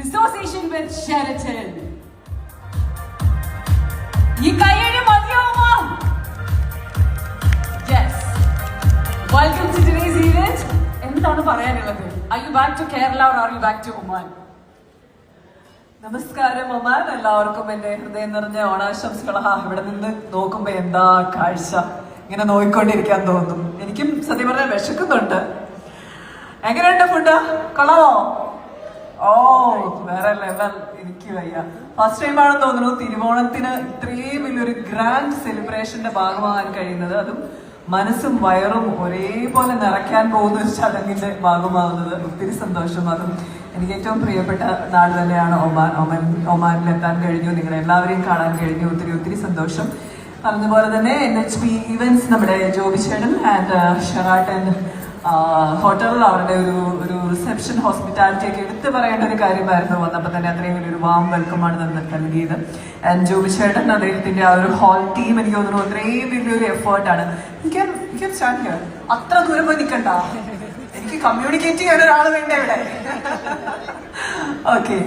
association with Sheraton. ഈ കയ്യടി മതിയാവുമോ? Yes. Welcome to today's event. എന്താണ് പറയാനുള്ളത്? Are you back to Kerala or are you back to Oman? നമസ്കാരം Oman, എല്ലാവർക്കും എന്റെ ഹൃദയം നിറഞ്ഞ ഓണാശംസകൾ. ഇവിടെ നിന്ന് നോക്കുമ്പോ എന്താ കാഴ്ച, ഇങ്ങനെ നോക്കിക്കൊണ്ടിരിക്കാൻ തോന്നും. എനിക്കും സത്യം പറഞ്ഞാൽ വിശക്കുന്നുണ്ട്. എങ്ങനെയുണ്ട് ഫുഡ്? കൊള്ളാമോ? ഓ, വേറെ ലെവൽ. എനിക്ക് വയ്യ. ഫസ്റ്റ് ടൈം ആണെന്ന് തോന്നുന്നു തിരുവോണത്തിന് ഇത്രയും വലിയൊരു ഗ്രാൻഡ് സെലിബ്രേഷന്റെ ഭാഗമാകാൻ കഴിയുന്നത്. അതും മനസ്സും വയറും ഒരേപോലെ നിറയ്ക്കാൻ പോകുന്ന ഒരു ചടങ്ങിന്റെ ഭാഗമാകുന്നത്. ഒത്തിരി സന്തോഷം. അതും എനിക്ക് ഏറ്റവും പ്രിയപ്പെട്ട നാട് തന്നെയാണ് ഒമാനിൽ എത്താൻ കഴിഞ്ഞു, നിങ്ങളെ എല്ലാവരെയും കാണാൻ കഴിഞ്ഞു. ഒത്തിരി സന്തോഷം. പറഞ്ഞതുപോലെ തന്നെ NHP ഈവൻറ്റ്സ്, നമ്മുടെ ജോബി ചേട്ടൻ ആൻഡ് ഷെറാട്ടൻ ഹോട്ടൽ, അവരുടെ ഒരു റിസപ്ഷൻ ഹോസ്പിറ്റാലിറ്റി ഒക്കെ എടുത്തു പറയേണ്ട ഒരു കാര്യമായിരുന്നു. വന്നപ്പോൾ തന്നെ അത്രയും വലിയൊരു വാം വെൽക്കമാണ് നൽകിയത്. ആൻഡ് ജോബി ചേട്ടൻ, അദ്ദേഹത്തിന്റെ ആ ഒരു ഹോൾ ടീം, എനിക്ക് തോന്നുന്നു അത്രയും വലിയൊരു എഫേർട്ടാണ്. അത്ര ദൂരം പോയി നിൽക്കണ്ട, എനിക്ക് കമ്മ്യൂണിക്കേറ്റ് ചെയ്യാൻ ഒരാൾ വേണ്ടേ ഇവിടെ. ഓക്കെ.